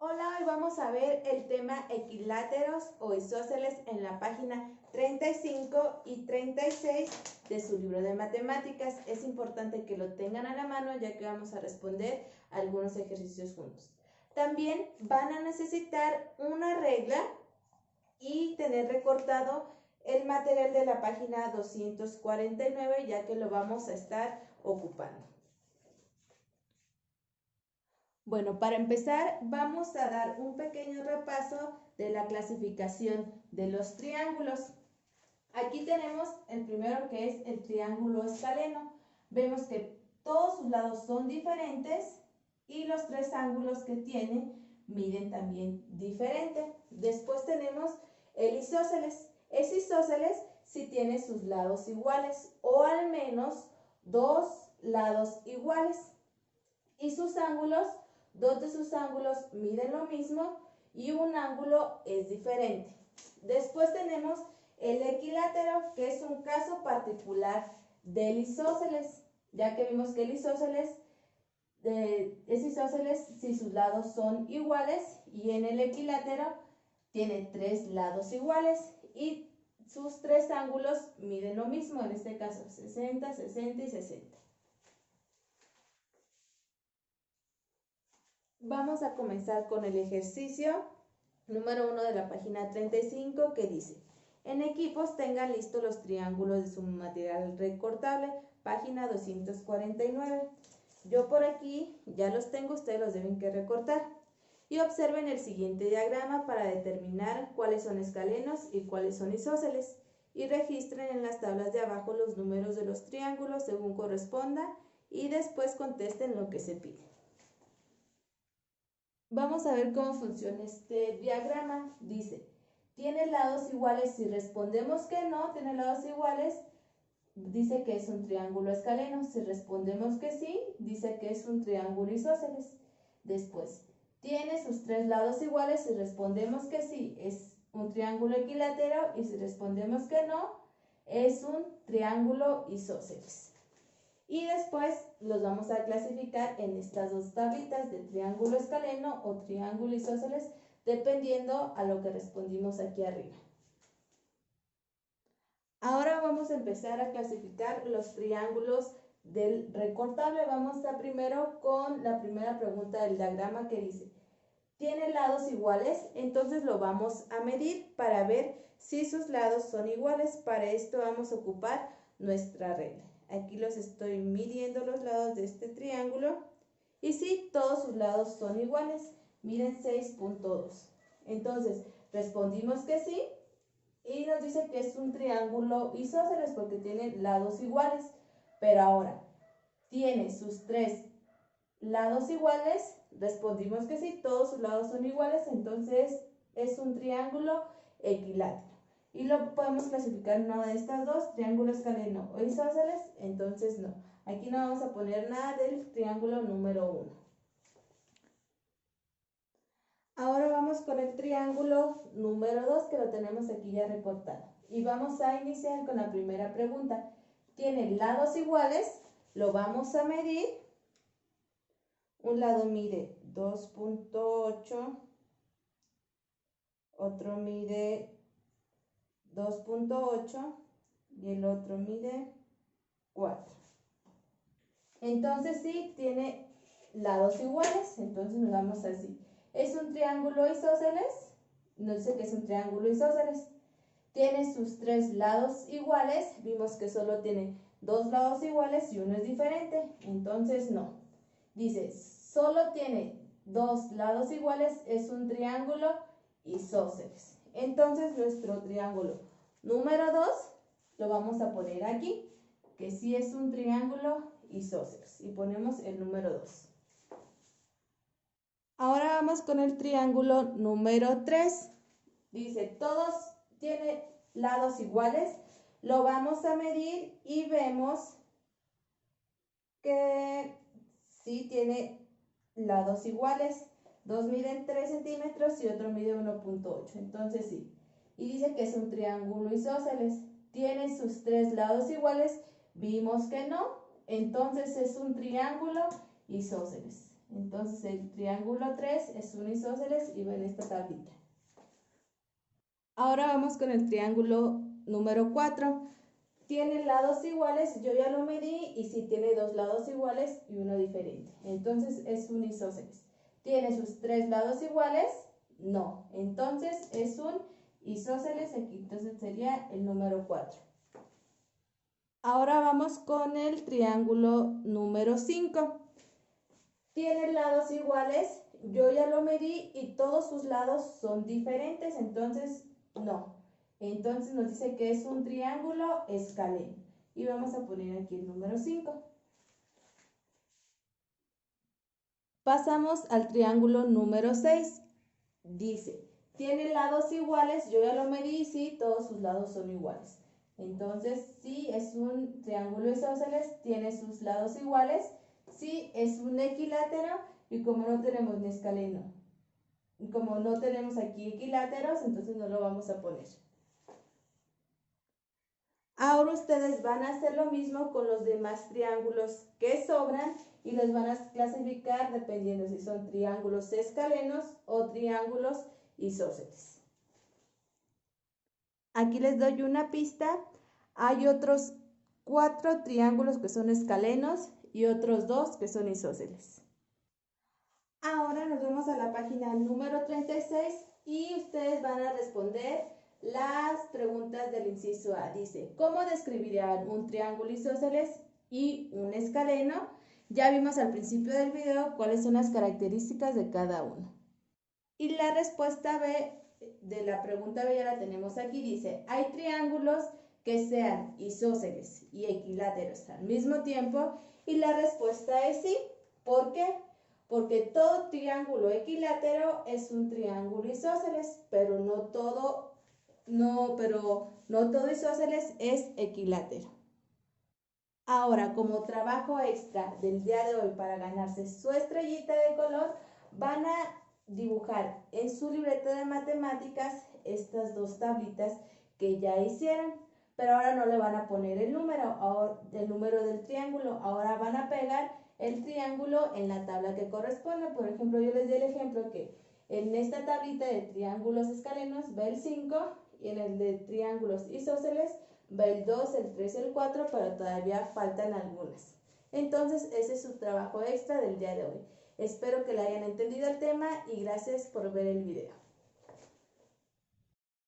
Hola, hoy vamos a ver el tema equiláteros o isósceles en la página 35 y 36 de su libro de matemáticas. Es importante que lo tengan a la mano ya que vamos a responder algunos ejercicios juntos. También van a necesitar una regla y tener recortado el material de la página 249 ya que lo vamos a estar ocupando. Bueno, para empezar vamos a dar un pequeño repaso de la clasificación de los triángulos. Aquí tenemos el primero que es el triángulo escaleno. Vemos que todos sus lados son diferentes y los tres ángulos que tiene miden también diferente. Después tenemos el isósceles. Es isósceles si tiene sus lados iguales o al menos dos lados iguales. Y sus ángulos, dos de sus ángulos miden lo mismo y un ángulo es diferente. Después tenemos el equilátero, que es un caso particular del isósceles, ya que vimos que el isósceles es isósceles si sus lados son iguales, y en el equilátero tiene tres lados iguales y sus tres ángulos miden lo mismo, en este caso 60, 60 y 60. Vamos a comenzar con el ejercicio número 1 de la página 35 que dice: en equipos tengan listos los triángulos de su material recortable, página 249. Yo por aquí ya los tengo, ustedes los deben que recortar. Y observen el siguiente diagrama para determinar cuáles son escalenos y cuáles son isósceles. Y registren en las tablas de abajo los números de los triángulos según corresponda y después contesten lo que se pide. Vamos a ver cómo funciona este diagrama. Dice, ¿tiene lados iguales? Si respondemos que no, tiene lados iguales, dice que es un triángulo escaleno. Si respondemos que sí, dice que es un triángulo isósceles. Después, ¿tiene sus tres lados iguales? Si respondemos que sí, es un triángulo equilátero. Y si respondemos que no, es un triángulo isósceles. Y después los vamos a clasificar en estas dos tablitas de triángulo escaleno o triángulo isósceles, dependiendo a lo que respondimos aquí arriba. Ahora vamos a empezar a clasificar los triángulos del recortable. Vamos a primero con la primera pregunta del diagrama que dice, ¿tiene lados iguales? Entonces lo vamos a medir para ver si sus lados son iguales. Para esto vamos a ocupar nuestra regla. Aquí los estoy midiendo los lados de este triángulo y sí, todos sus lados son iguales, miden 6.2. Entonces, respondimos que sí y nos dice que es un triángulo isósceles porque tiene lados iguales. Pero ahora, ¿tiene sus tres lados iguales? Respondimos que sí, todos sus lados son iguales, entonces es un triángulo equilátero. Y lo podemos clasificar en una de estas dos, triángulo escaleno o isósceles, entonces no. Aquí no vamos a poner nada del triángulo número 1. Ahora vamos con el triángulo número 2, que lo tenemos aquí ya recortado. Y vamos a iniciar con la primera pregunta. ¿Tiene lados iguales? Lo vamos a medir. Un lado mide 2.8, otro mide 2.8 y el otro mide 4. Entonces sí, tiene lados iguales, entonces nos vamos así. ¿Es un triángulo isósceles? Nos dice que es un triángulo isósceles. Tiene sus tres lados iguales, vimos que solo tiene dos lados iguales y uno es diferente, entonces no. Dice, solo tiene dos lados iguales, es un triángulo isósceles. Entonces nuestro triángulo número 2 lo vamos a poner aquí, que sí es un triángulo isósceles. Y ponemos el número 2. Ahora vamos con el triángulo número 3. Dice, todos tienen lados iguales. Lo vamos a medir y vemos que sí tiene lados iguales. Dos miden 3 centímetros y otro mide 1.8. Entonces sí. Y dice que es un triángulo isósceles. Tiene sus tres lados iguales. Vimos que no. Entonces es un triángulo isósceles. Entonces el triángulo 3 es un isósceles y va en esta tablita. Ahora vamos con el triángulo número 4. Tiene lados iguales, yo ya lo medí, y si tiene dos lados iguales y uno diferente. Entonces es un isósceles. ¿Tiene sus tres lados iguales? No. Entonces es un isósceles, aquí entonces sería el número 4. Ahora vamos con el triángulo número 5. Tiene lados iguales, yo ya lo medí y todos sus lados son diferentes, entonces no. Entonces nos dice que es un triángulo escaleno. Y vamos a poner aquí el número 5. Pasamos al triángulo número 6. Dice, tiene lados iguales, yo ya lo medí, sí, todos sus lados son iguales. Entonces, sí, es un triángulo isósceles, tiene sus lados iguales, sí, es un equilátero, y como no tenemos ni escaleno, como no tenemos aquí equiláteros, entonces no lo vamos a poner. Ahora ustedes van a hacer lo mismo con los demás triángulos que sobran y los van a clasificar dependiendo si son triángulos escalenos o triángulos isósceles. Aquí les doy una pista. Hay otros 4 triángulos que son escalenos y otros 2 que son isósceles. Ahora nos vamos a la página número 36 y ustedes van a responder las preguntas del inciso A. Dice, ¿cómo describirían un triángulo isósceles y un escaleno? Ya vimos al principio del video cuáles son las características de cada uno. Y la respuesta B de la pregunta B ya la tenemos aquí. Dice, ¿hay triángulos que sean isósceles y equiláteros al mismo tiempo? Y la respuesta es sí. ¿Por qué? Porque todo triángulo equilátero es un triángulo isósceles, pero no todo isósceles es equilátero. Ahora, como trabajo extra del día de hoy para ganarse su estrellita de color, van a dibujar en su libreta de matemáticas estas dos tablitas que ya hicieron, pero ahora no le van a poner el número del triángulo, ahora van a pegar el triángulo en la tabla que corresponde. Por ejemplo, yo les di el ejemplo que en esta tablita de triángulos escalenos va el 5 y en el de triángulos isósceles va el 2, el 3 y el 4, pero todavía faltan algunas. Entonces, ese es su trabajo extra del día de hoy. Espero que le hayan entendido el tema y gracias por ver el video.